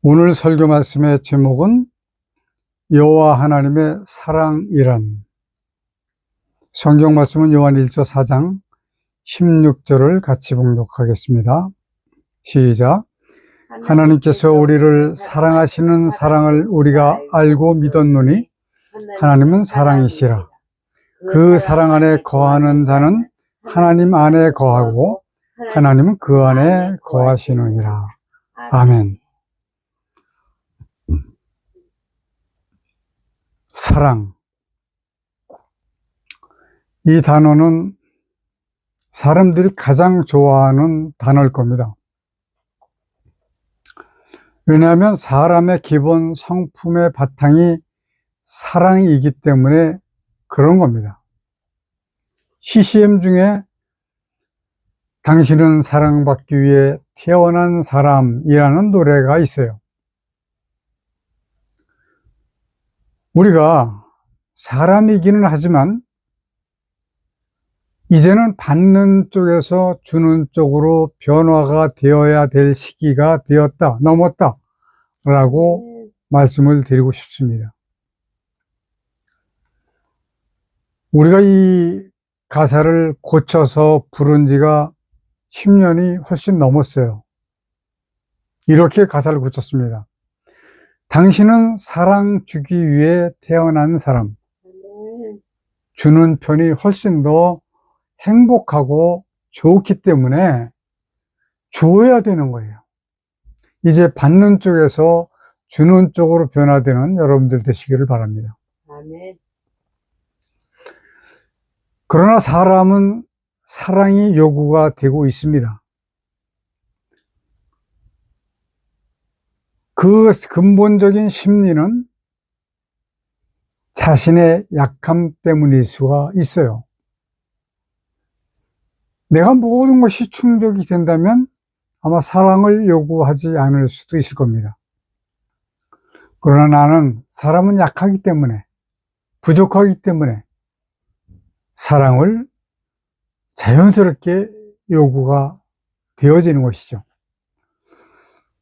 오늘 설교 말씀의 제목은 여호와 하나님의 사랑이란. 성경 말씀은 요한 1서 4장 16절을 같이 봉독하겠습니다. 시작. 하나님께서 우리를 사랑하시는 사랑을 우리가 알고 믿었노니 하나님은 사랑이시라. 그 사랑 안에 거하는 자는 하나님 안에 거하고 하나님은 그 안에 거하시느니라. 아멘. 사랑. 이 단어는 사람들이 가장 좋아하는 단어일 겁니다. 왜냐하면 사람의 기본 성품의 바탕이 사랑이기 때문에 그런 겁니다. CCM 중에 당신은 사랑받기 위해 태어난 사람이라는 노래가 있어요. 우리가 사람이기는 하지만 이제는 받는 쪽에서 주는 쪽으로 변화가 되어야 될 시기가 되었다, 넘었다 라고 말씀을 드리고 싶습니다. 우리가 이 가사를 고쳐서 부른 지가 10년이 훨씬 넘었어요. 이렇게 가사를 고쳤습니다. 당신은 사랑 주기 위해 태어난 사람. 주는 편이 훨씬 더 행복하고 좋기 때문에 줘야 되는 거예요. 이제 받는 쪽에서 주는 쪽으로 변화되는 여러분들 되시기를 바랍니다. 아멘. 그러나 사람은 사랑이 요구가 되고 있습니다. 그 근본적인 심리는 자신의 약함 때문일 수가 있어요. 내가 모든 것이 충족이 된다면 아마 사랑을 요구하지 않을 수도 있을 겁니다. 그러나 나는 사람은 약하기 때문에, 부족하기 때문에 사랑을 자연스럽게 요구가 되어지는 것이죠.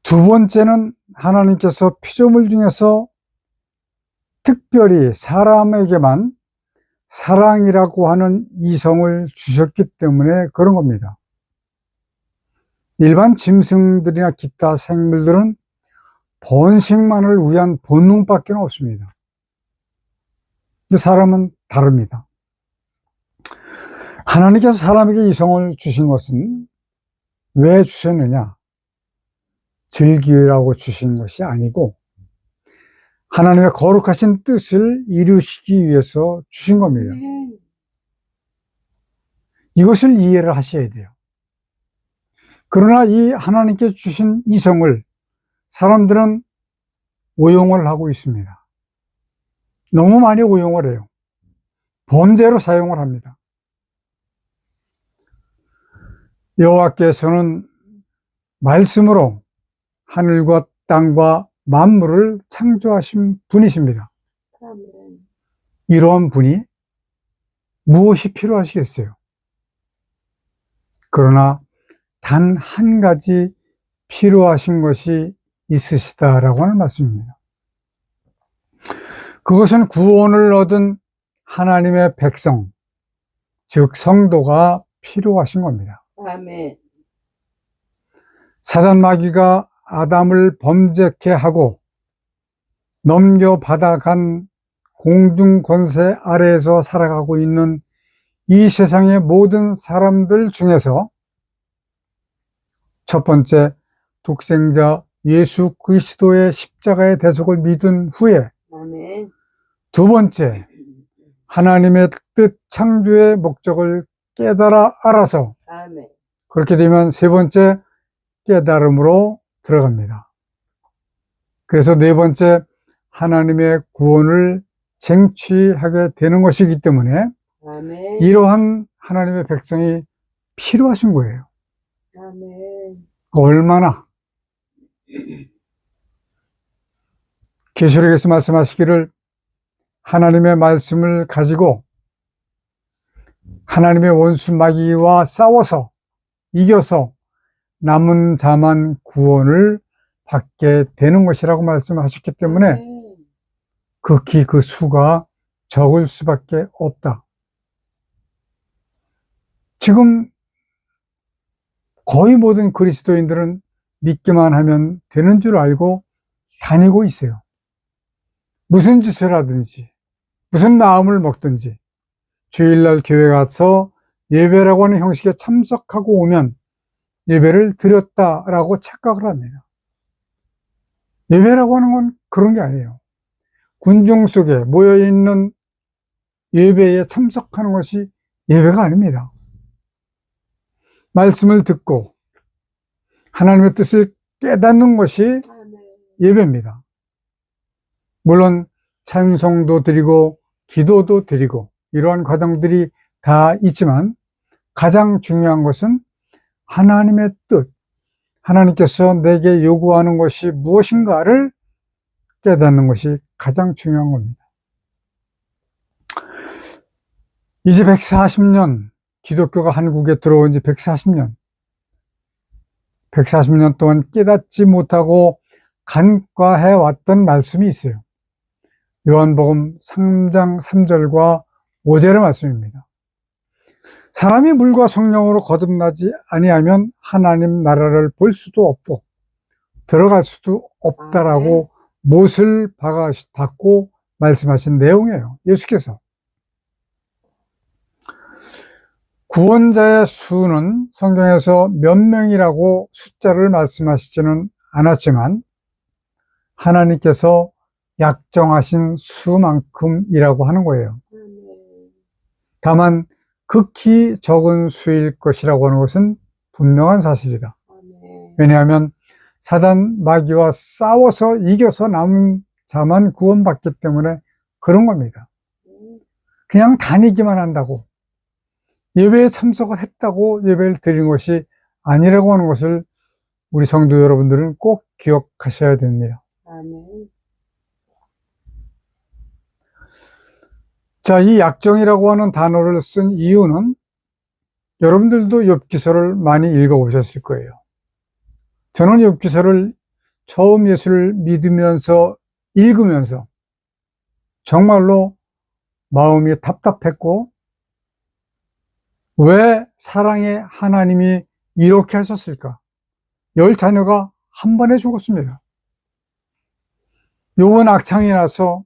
두 번째는 하나님께서 피조물 중에서 특별히 사람에게만 사랑이라고 하는 이성을 주셨기 때문에 그런 겁니다. 일반 짐승들이나 기타 생물들은 번식만을 위한 본능밖에 없습니다. 근데 사람은 다릅니다. 하나님께서 사람에게 이성을 주신 것은 왜 주셨느냐? 즐기라고 주신 것이 아니고 하나님의 거룩하신 뜻을 이루시기 위해서 주신 겁니다. 이것을 이해를 하셔야 돼요. 그러나 이 하나님께 주신 이성을 사람들은 오용을 하고 있습니다. 너무 많이 오용을 해요. 범죄로 사용을 합니다. 여호와께서는 말씀으로 하늘과 땅과 만물을 창조하신 분이십니다. 이러한 분이 무엇이 필요하시겠어요? 그러나 단 한 가지 필요하신 것이 있으시다라고 하는 말씀입니다. 그것은 구원을 얻은 하나님의 백성, 즉 성도가 필요하신 겁니다. 아멘. 사단 마귀가 아담을 범죄케 하고 넘겨받아간 공중 권세 아래에서 살아가고 있는 이 세상의 모든 사람들 중에서 첫 번째, 독생자 예수 그리스도의 십자가의 대속을 믿은 후에 아멘. 두 번째, 하나님의 뜻 창조의 목적을 깨달아 알아서 아멘. 그렇게 되면 세 번째, 깨달음으로 들어갑니다. 그래서 네 번째, 하나님의 구원을 쟁취하게 되는 것이기 때문에 아멘. 이러한 하나님의 백성이 필요하신 거예요. 아멘. 얼마나? 계시록에서 말씀하시기를 하나님의 말씀을 가지고 하나님의 원수 마귀와 싸워서 이겨서 남은 자만 구원을 받게 되는 것이라고 말씀하셨기 때문에 아멘. 극히 그 수가 적을 수밖에 없다. 지금 거의 모든 그리스도인들은 믿기만 하면 되는 줄 알고 다니고 있어요. 무슨 짓을 하든지, 무슨 마음을 먹든지, 주일날 교회 가서 예배라고 하는 형식에 참석하고 오면 예배를 드렸다라고 착각을 합니다. 예배라고 하는 건 그런 게 아니에요. 군중 속에 모여있는 예배에 참석하는 것이 예배가 아닙니다. 말씀을 듣고 하나님의 뜻을 깨닫는 것이 아멘. 예배입니다. 물론 찬송도 드리고 기도도 드리고 이러한 과정들이 다 있지만 가장 중요한 것은 하나님의 뜻, 하나님께서 내게 요구하는 것이 무엇인가를 깨닫는 것이 가장 중요한 겁니다. 이제 140년, 기독교가 한국에 들어온 지 140년 동안 깨닫지 못하고 간과해 왔던 말씀이 있어요. 요한복음 3장 3절과 5절의 말씀입니다. 사람이 물과 성령으로 거듭나지 아니하면 하나님 나라를 볼 수도 없고 들어갈 수도 없다라고 못을 박고 말씀하신 내용이에요. 예수께서. 구원자의 수는 성경에서 몇 명이라고 숫자를 말씀하시지는 않았지만 하나님께서 약정하신 수만큼이라고 하는 거예요. 다만 극히 적은 수일 것이라고 하는 것은 분명한 사실이다. 왜냐하면 사단 마귀와 싸워서 이겨서 남은 자만 구원받기 때문에 그런 겁니다. 그냥 다니기만 한다고 예배에 참석을 했다고 예배를 드린 것이 아니라고 하는 것을 우리 성도 여러분들은 꼭 기억하셔야 됩니다. 아멘. 자, 이 약정이라고 하는 단어를 쓴 이유는 여러분들도 욥기서를 많이 읽어보셨을 거예요. 저는 욥기서를 처음 예수를 믿으면서 읽으면서 정말로 마음이 답답했고 왜 사랑의 하나님이 이렇게 하셨을까? 10자녀가 한 번에 죽었습니다. 욥은 악창이 나서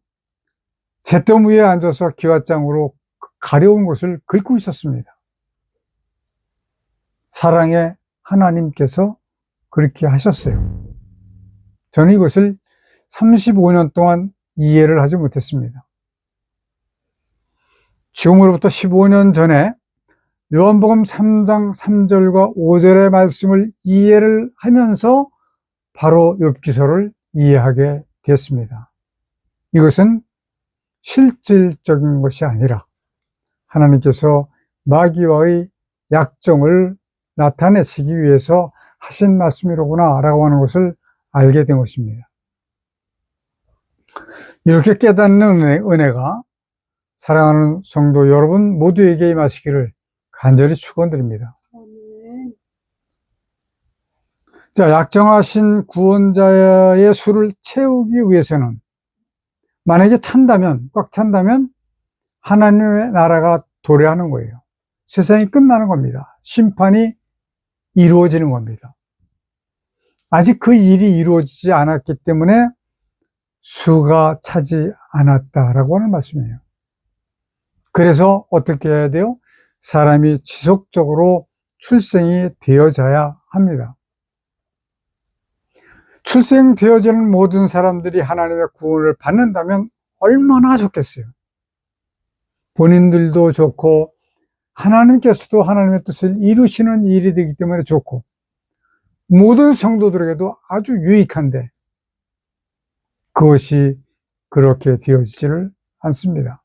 잿더미 위에 앉아서 기왓장으로 가려운 것을 긁고 있었습니다. 사랑의 하나님께서 그렇게 하셨어요. 저는 이것을 35년 동안 이해를 하지 못했습니다. 지금으로부터 15년 전에 요한복음 3장 3절과 5절의 말씀을 이해를 하면서 바로 욥기서를 이해하게 됐습니다. 이것은 실질적인 것이 아니라 하나님께서 마귀와의 약정을 나타내시기 위해서 하신 말씀이로구나 라고 하는 것을 알게 된 것입니다. 이렇게 깨닫는 은혜가 사랑하는 성도 여러분 모두에게 임하시기를 간절히 축원드립니다. 자, 약정하신 구원자의 수를 채우기 위해서는 만약에 꽉 찬다면 하나님의 나라가 도래하는 거예요. 세상이 끝나는 겁니다. 심판이 이루어지는 겁니다. 아직 그 일이 이루어지지 않았기 때문에 수가 차지 않았다라고 하는 말씀이에요. 그래서 어떻게 해야 돼요? 사람이 지속적으로 출생이 되어져야 합니다. 출생되어지는 모든 사람들이 하나님의 구원을 받는다면 얼마나 좋겠어요. 본인들도 좋고 하나님께서도 하나님의 뜻을 이루시는 일이 되기 때문에 좋고 모든 성도들에게도 아주 유익한데 그것이 그렇게 되어지지를 않습니다.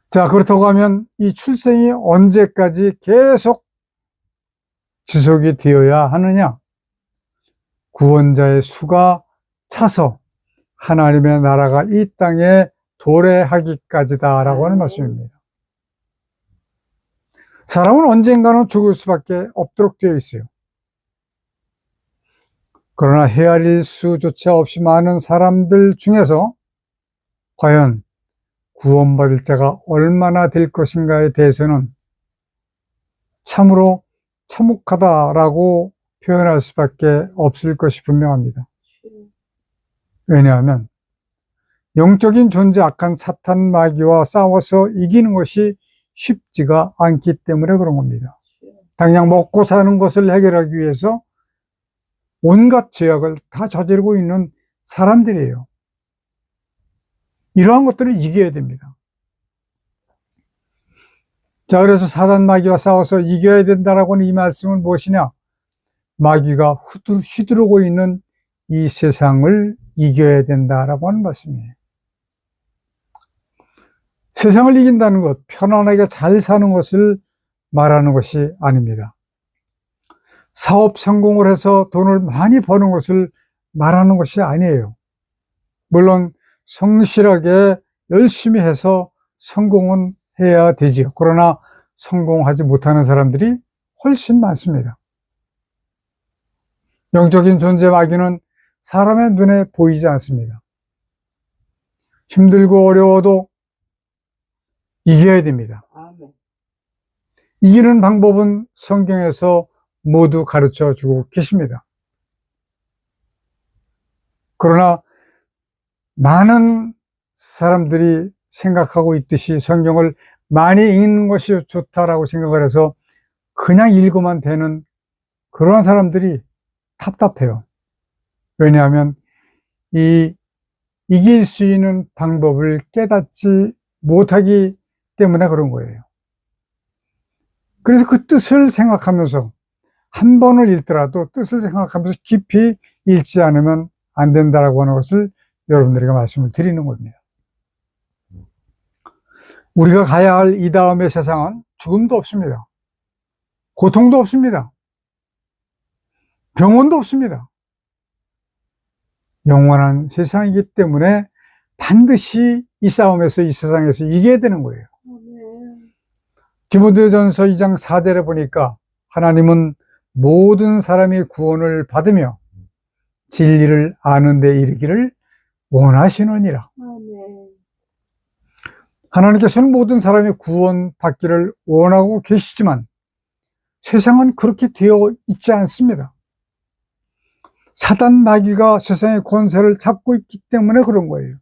자, 그렇다고 하면 이 출생이 언제까지 계속 지속이 되어야 하느냐? 구원자의 수가 차서 하나님의 나라가 이 땅에 도래하기까지다라고 하는 말씀입니다. 사람은 언젠가는 죽을 수밖에 없도록 되어 있어요. 그러나 헤아릴 수조차 없이 많은 사람들 중에서 과연 구원받을 자가 얼마나 될 것인가에 대해서는 참으로 참혹하다라고 표현할 수밖에 없을 것이 분명합니다. 왜냐하면 영적인 존재 악한 사탄 마귀와 싸워서 이기는 것이 쉽지가 않기 때문에 그런 겁니다. 당장 먹고 사는 것을 해결하기 위해서 온갖 죄악을 다 저지르고 있는 사람들이에요. 이러한 것들을 이겨야 됩니다. 자, 그래서 사단 마귀와 싸워서 이겨야 된다라고 하는 이 말씀은 무엇이냐? 마귀가 휘두르고 있는 이 세상을 이겨야 된다라고 하는 말씀이에요. 세상을 이긴다는 것, 편안하게 잘 사는 것을 말하는 것이 아닙니다. 사업 성공을 해서 돈을 많이 버는 것을 말하는 것이 아니에요. 물론 성실하게 열심히 해서 성공은 해야 되지요. 그러나 성공하지 못하는 사람들이 훨씬 많습니다. 영적인 존재 마귀는 사람의 눈에 보이지 않습니다. 힘들고 어려워도 이겨야 됩니다. 아멘. 이기는 방법은 성경에서 모두 가르쳐 주고 계십니다. 그러나 많은 사람들이 생각하고 있듯이 성경을 많이 읽는 것이 좋다라고 생각을 해서 그냥 읽으면 되는 그런 사람들이 답답해요. 왜냐하면 이길 수 있는 방법을 깨닫지 못하기 때문에 그런 거예요. 그래서 그 뜻을 생각하면서 한 번을 읽더라도 뜻을 생각하면서 깊이 읽지 않으면 안 된다라고 하는 것을 여러분들에게 말씀을 드리는 겁니다. 우리가 가야 할 이 다음의 세상은 죽음도 없습니다. 고통도 없습니다. 병원도 없습니다. 영원한 세상이기 때문에 반드시 이 싸움에서 이 세상에서 이겨야 되는 거예요. 디모데전서 2장 4절에 보니까 하나님은 모든 사람이 구원을 받으며 진리를 아는 데 이르기를 원하시느니라. 하나님께서는 모든 사람이 구원받기를 원하고 계시지만 세상은 그렇게 되어 있지 않습니다. 사단 마귀가 세상의 권세를 잡고 있기 때문에 그런 거예요.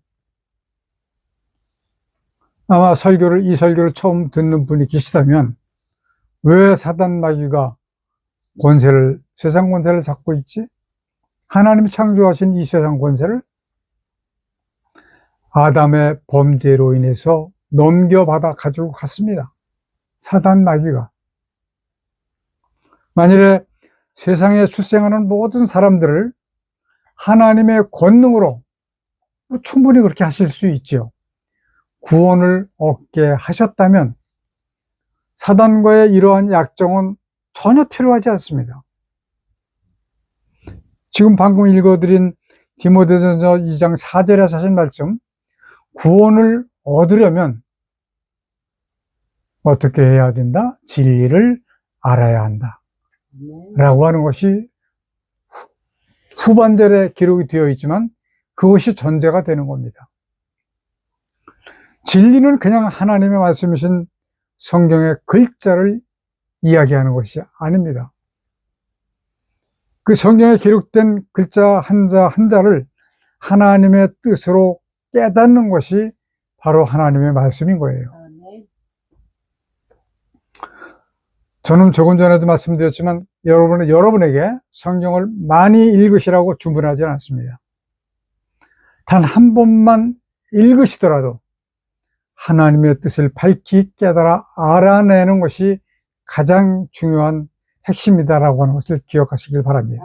아마 이 설교를 처음 듣는 분이 계시다면 왜 사단 마귀가 세상 권세를 잡고 있지? 하나님이 창조하신 이 세상 권세를 아담의 범죄로 인해서 넘겨받아 가지고 갔습니다. 사단 마귀가. 만일에 세상에 출생하는 모든 사람들을 하나님의 권능으로 충분히 그렇게 하실 수 있죠. 구원을 얻게 하셨다면 사단과의 이러한 약정은 전혀 필요하지 않습니다. 지금 방금 읽어드린 디모데전서 2장 4절에 하신 말씀, 구원을 얻으려면 어떻게 해야 된다? 진리를 알아야 한다 라고 하는 것이 후반절에 기록이 되어 있지만 그것이 전제가 되는 겁니다. 진리는 그냥 하나님의 말씀이신 성경의 글자를 이야기하는 것이 아닙니다. 그 성경에 기록된 글자 한자를 하나님의 뜻으로 깨닫는 것이 바로 하나님의 말씀인 거예요. 저는 조금 전에도 말씀드렸지만 여러분에게 성경을 많이 읽으시라고 주문하지 않습니다. 단 한 번만 읽으시더라도 하나님의 뜻을 밝히 깨달아 알아내는 것이 가장 중요한 핵심이다라고 하는 것을 기억하시길 바랍니다.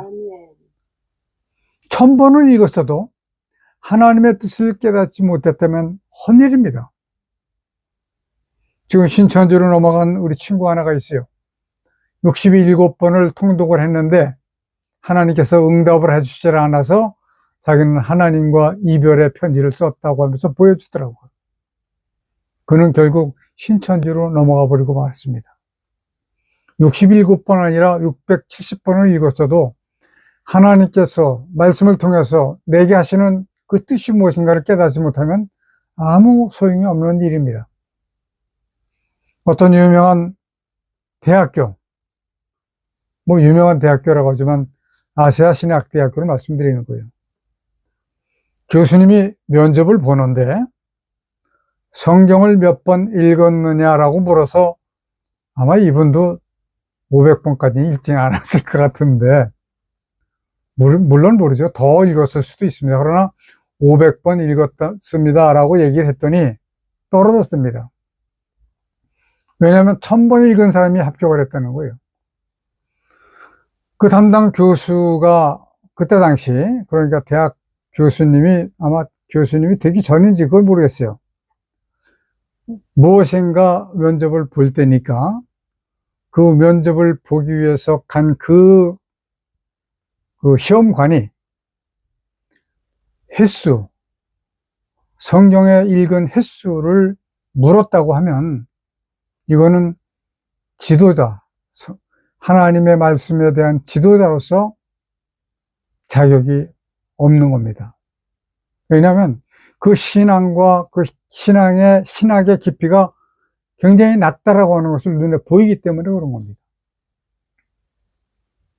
1000번을 읽었어도 하나님의 뜻을 깨닫지 못했다면 헛일입니다. 지금 신천지로 넘어간 우리 친구 하나가 있어요. 67번을 통독을 했는데 하나님께서 응답을 해주지 않아서 자기는 하나님과 이별의 편지를 썼다고 하면서 보여주더라고요. 그는 결국 신천지로 넘어가 버리고 말았습니다. 67번 아니라 670번을 읽었어도 하나님께서 말씀을 통해서 내게 하시는 그 뜻이 무엇인가를 깨닫지 못하면 아무 소용이 없는 일입니다. 어떤 유명한 대학교, 유명한 대학교라고 하지만 아시아 신학대학교를 말씀드리는 거예요. 교수님이 면접을 보는데 성경을 몇 번 읽었느냐라고 물어서 아마 이분도 500번까지 읽지 않았을 것 같은데, 물론 모르죠. 더 읽었을 수도 있습니다. 그러나 500번 읽었습니다 라고 얘기를 했더니 떨어졌습니다. 왜냐하면 1000번 읽은 사람이 합격을 했다는 거예요. 그 담당 교수가 그때 당시, 그러니까 대학 교수님이, 아마 교수님이 되기 전인지 그걸 모르겠어요. 무엇인가 면접을 볼 때니까 그 면접을 보기 위해서 간 그 시험관이 횟수, 성경에 읽은 횟수를 물었다고 하면 이거는 지도자, 하나님의 말씀에 대한 지도자로서 자격이 없는 겁니다. 왜냐하면 그 신앙과 그 신학의 깊이가 굉장히 낮다라고 하는 것을 눈에 보이기 때문에 그런 겁니다.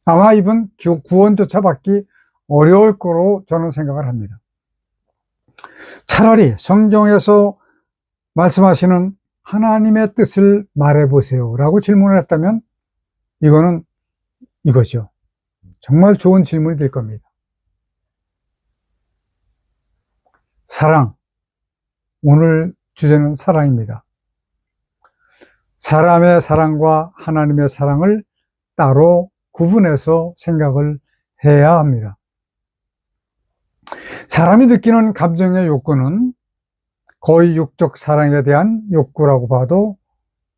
아마 이분 구원조차 받기 어려울 거로 저는 생각을 합니다. 차라리 성경에서 말씀하시는 하나님의 뜻을 말해보세요 라고 질문을 했다면 이거죠. 정말 좋은 질문이 될 겁니다. 사랑. 오늘 주제는 사랑입니다. 사람의 사랑과 하나님의 사랑을 따로 구분해서 생각을 해야 합니다. 사람이 느끼는 감정의 욕구는 거의 육적 사랑에 대한 욕구라고 봐도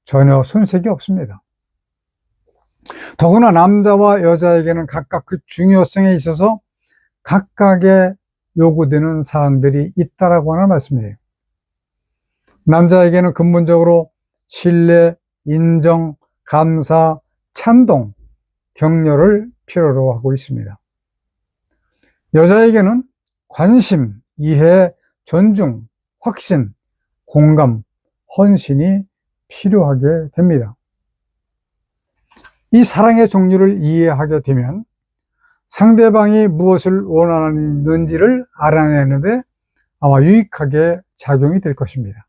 전혀 손색이 없습니다. 더구나 남자와 여자에게는 각각 그 중요성에 있어서 각각의 요구되는 사항들이 있다라고 하는 말씀이에요. 남자에게는 근본적으로 신뢰, 인정, 감사, 찬동, 격려를 필요로 하고 있습니다. 여자에게는 관심, 이해, 존중, 확신, 공감, 헌신이 필요하게 됩니다. 이 사랑의 종류를 이해하게 되면 상대방이 무엇을 원하는지를 알아내는데 아마 유익하게 작용이 될 것입니다.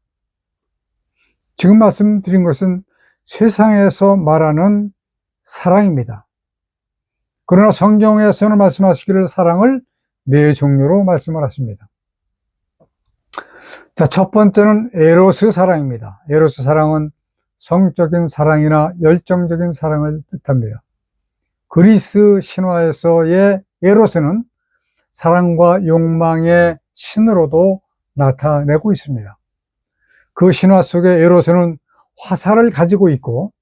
지금 말씀드린 것은 세상에서 말하는 사랑입니다. 그러나 성경에서는 말씀하시기를 사랑을 4종류로 말씀을 하십니다. 자, 첫 번째는 에로스 사랑입니다. 에로스 사랑은 성적인 사랑이나 열정적인 사랑을 뜻합니다. 그리스 신화에서의 에로스는 사랑과 욕망의 신으로도 나타내고 있습니다. 그 신화 속의 에로스는 화살을 가지고 있고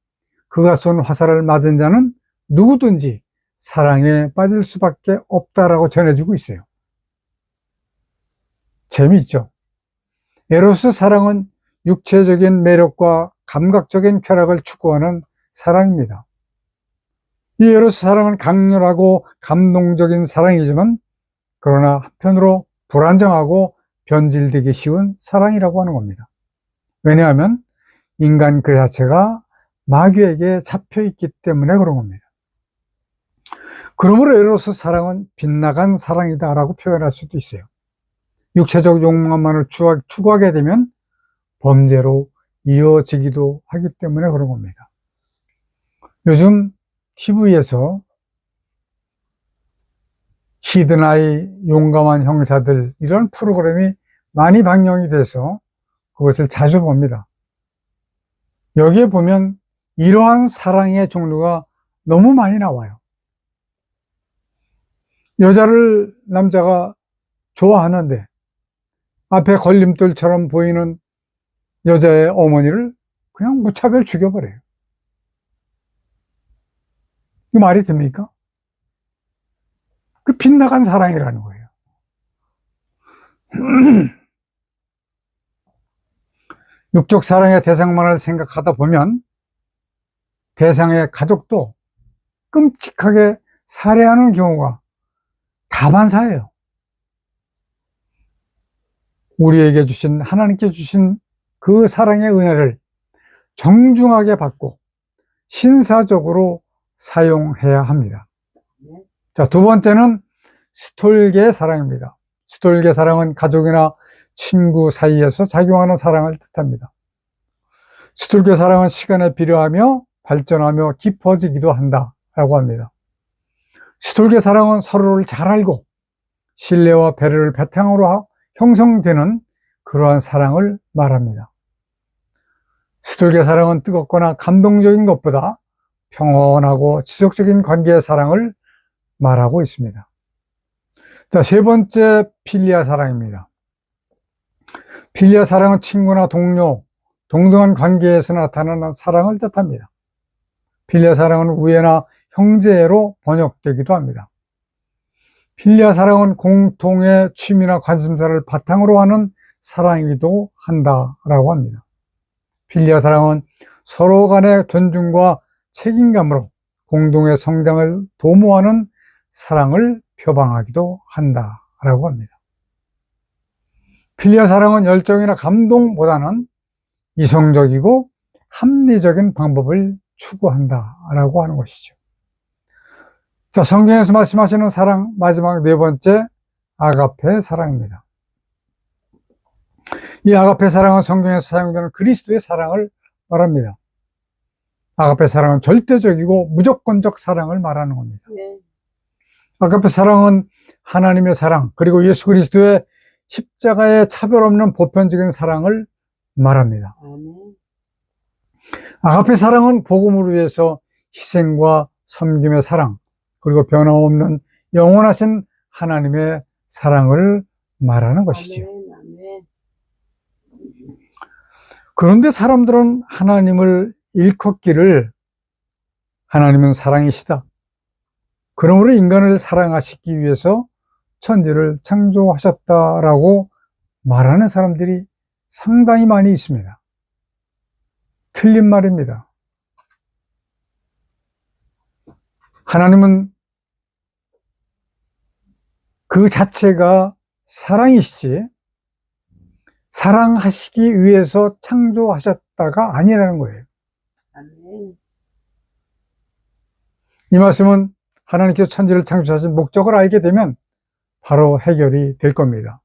그가 쏜 화살을 맞은 자는 누구든지 사랑에 빠질 수밖에 없다라고 전해지고 있어요. 재미있죠? 에로스 사랑은 육체적인 매력과 감각적인 쾌락을 추구하는 사랑입니다. 이 에로스 사랑은 강렬하고 감동적인 사랑이지만 그러나 한편으로 불안정하고 변질되기 쉬운 사랑이라고 하는 겁니다. 왜냐하면 인간 그 자체가 마귀에게 잡혀있기 때문에 그런 겁니다. 그러므로 에로스 사랑은 빗나간 사랑이다라고 표현할 수도 있어요. 육체적 욕망만을 추구하게 되면 범죄로 이어지기도 하기 때문에 그런 겁니다. 요즘 TV에서 히든아이, 용감한 형사들 이런 프로그램이 많이 방영이 돼서 그것을 자주 봅니다. 여기에 보면 이러한 사랑의 종류가 너무 많이 나와요. 여자를 남자가 좋아하는데 앞에 걸림돌처럼 보이는 여자의 어머니를 그냥 무차별 죽여버려요. 이 말이 됩니까? 그 빗나간 사랑이라는 거예요. 육적 사랑의 대상만을 생각하다 보면 대상의 가족도 끔찍하게 살해하는 경우가 다반사예요. 우리에게 주신, 하나님께 주신 그 사랑의 은혜를 정중하게 받고 신사적으로 사용해야 합니다. 자, 두 번째는 스톨게 사랑입니다. 스톨게 사랑은 가족이나 친구 사이에서 작용하는 사랑을 뜻합니다. 스톨게 사랑은 시간에 비례하며 발전하며 깊어지기도 한다라고 합니다. 스톨게 사랑은 서로를 잘 알고 신뢰와 배려를 바탕으로 형성되는 그러한 사랑을 말합니다. 스톨게 사랑은 뜨겁거나 감동적인 것보다 평온하고 지속적인 관계의 사랑을 말하고 있습니다. 자, 세 번째 필리아 사랑입니다. 필리아 사랑은 친구나 동료, 동등한 관계에서 나타나는 사랑을 뜻합니다. 필리아 사랑은 우애나 형제로 번역되기도 합니다. 필리아 사랑은 공통의 취미나 관심사를 바탕으로 하는 사랑이기도 한다라고 합니다. 필리아 사랑은 서로 간의 존중과 책임감으로 공동의 성장을 도모하는 사랑을 표방하기도 한다라고 합니다. 필리아 사랑은 열정이나 감동보다는 이성적이고 합리적인 방법을 추구한다라고 하는 것이죠. 자, 성경에서 말씀하시는 사랑, 마지막 네 번째, 아가페 사랑입니다. 이 아가페 사랑은 성경에서 사용되는 그리스도의 사랑을 말합니다. 아가페 사랑은 절대적이고 무조건적 사랑을 말하는 겁니다. 네. 아가페 사랑은 하나님의 사랑, 그리고 예수 그리스도의 십자가의 차별 없는 보편적인 사랑을 말합니다. 아멘. 아가페 사랑은 복음을 위해서 희생과 섬김의 사랑, 그리고 변함없는 영원하신 하나님의 사랑을 말하는 것이지요. 아멘. 아멘. 그런데 사람들은 하나님을 일컫기를 하나님은 사랑이시다, 그러므로 인간을 사랑하시기 위해서 천지를 창조하셨다라고 말하는 사람들이 상당히 많이 있습니다. 틀린 말입니다. 하나님은 그 자체가 사랑이시지 사랑하시기 위해서 창조하셨다가 아니라는 거예요. 아멘. 이 말씀은 하나님께서 천지를 창조하신 목적을 알게 되면 바로 해결이 될 겁니다.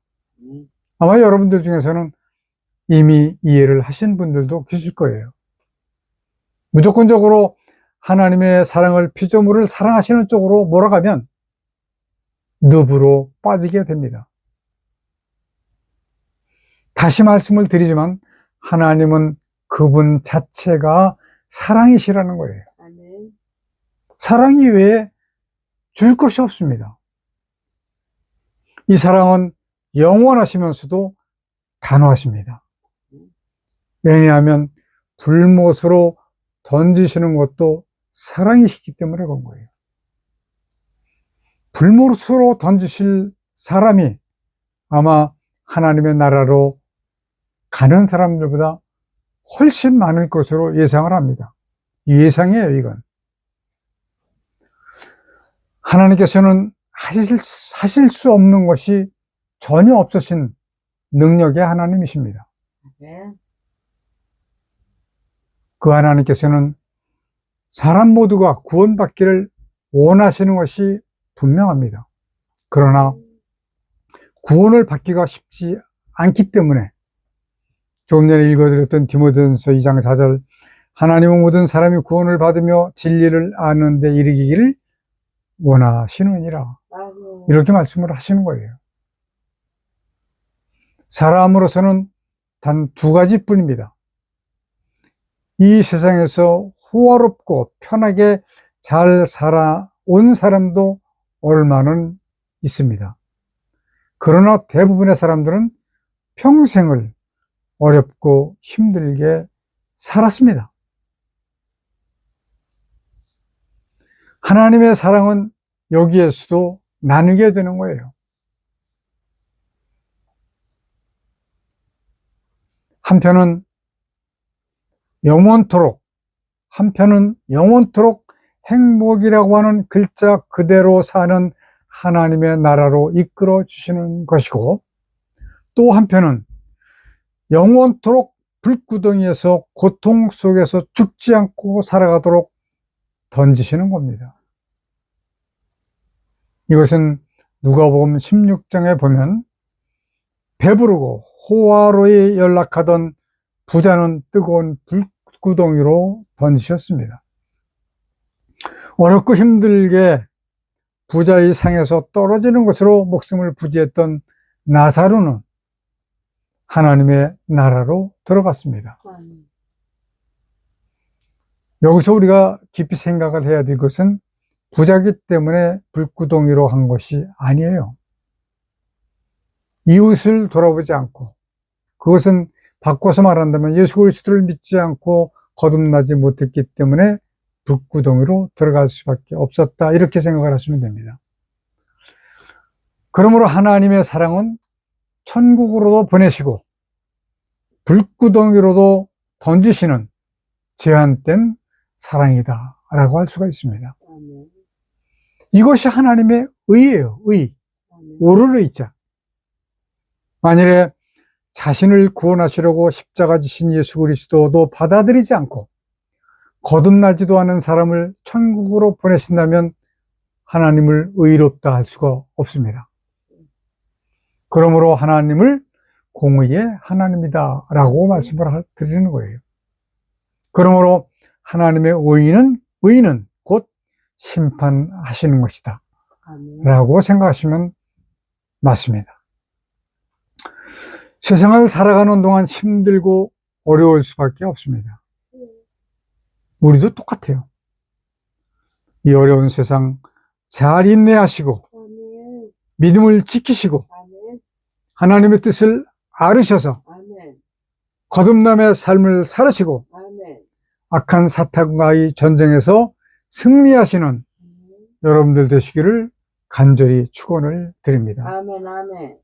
아마 여러분들 중에서는 이미 이해를 하신 분들도 계실 거예요. 무조건적으로 하나님의 사랑을 피조물을 사랑하시는 쪽으로 몰아가면 늪으로 빠지게 됩니다. 다시 말씀을 드리지만 하나님은 그분 자체가 사랑이시라는 거예요. 아멘. 사랑 이외에 줄 것이 없습니다. 이 사랑은 영원하시면서도 단호하십니다. 왜냐하면 불못으로 던지시는 것도 사랑이시기 때문에 그런 거예요. 불못으로 던지실 사람이 아마 하나님의 나라로 가는 사람들보다 훨씬 많을 것으로 예상을 합니다. 예상이에요, 이건. 하나님께서는 하실 수 없는 것이 전혀 없으신 능력의 하나님이십니다. 네. 그 하나님께서는 사람 모두가 구원받기를 원하시는 것이 분명합니다. 그러나 구원을 받기가 쉽지 않기 때문에 조금 전에 읽어드렸던 디모데전서 2장 4절, 하나님은 모든 사람이 구원을 받으며 진리를 아는 데 이르기를 원하시느니라, 아멘. 이렇게 말씀을 하시는 거예요. 사람으로서는 단 두 가지뿐입니다. 이 세상에서 호화롭고 편하게 잘 살아온 사람도 얼마는 있습니다. 그러나 대부분의 사람들은 평생을 어렵고 힘들게 살았습니다. 하나님의 사랑은 여기에서도 나누게 되는 거예요. 한편은 영원토록, 한편은 영원토록 행복이라고 하는 글자 그대로 사는 하나님의 나라로 이끌어 주시는 것이고, 또 한편은 영원토록 불구덩이에서 고통 속에서 죽지 않고 살아가도록 던지시는 겁니다. 이것은 누가복음 16장에 보면 배부르고 호화로이 연락하던 부자는 뜨거운 불구덩이로 던지셨습니다. 어렵고 힘들게 부자의 상에서 떨어지는 것으로 목숨을 부지했던 나사로는 하나님의 나라로 들어갔습니다. 아멘. 여기서 우리가 깊이 생각을 해야 될 것은 부자기 때문에 불구덩이로 한 것이 아니에요. 이웃을 돌아보지 않고, 그것은 바꿔서 말한다면 예수 그리스도를 믿지 않고 거듭나지 못했기 때문에 불구덩이로 들어갈 수밖에 없었다, 이렇게 생각을 하시면 됩니다. 그러므로 하나님의 사랑은 천국으로도 보내시고 불구덩이로도 던지시는 제한된 사랑이다 라고 할 수가 있습니다. 아멘. 이것이 하나님의 의예요. 의. 아멘. 옳을 의자. 만일에 자신을 구원하시려고 십자가 지신 예수 그리스도도 받아들이지 않고 거듭나지도 않은 사람을 천국으로 보내신다면 하나님을 의롭다 할 수가 없습니다. 그러므로 하나님을 공의의 하나님이다 라고 말씀을 드리는 거예요. 그러므로 하나님의 의는 곧 심판하시는 것이다 아멘. 라고 생각하시면 맞습니다. 세상을 살아가는 동안 힘들고 어려울 수밖에 없습니다. 우리도 똑같아요. 이 어려운 세상 잘 인내하시고 아멘. 믿음을 지키시고 아멘. 하나님의 뜻을 알으셔서 아멘. 거듭남의 삶을 살으시고 아멘. 악한 사탄과의 전쟁에서 승리하시는 아멘. 여러분들 되시기를 간절히 축원을 드립니다. 아멘. 아멘.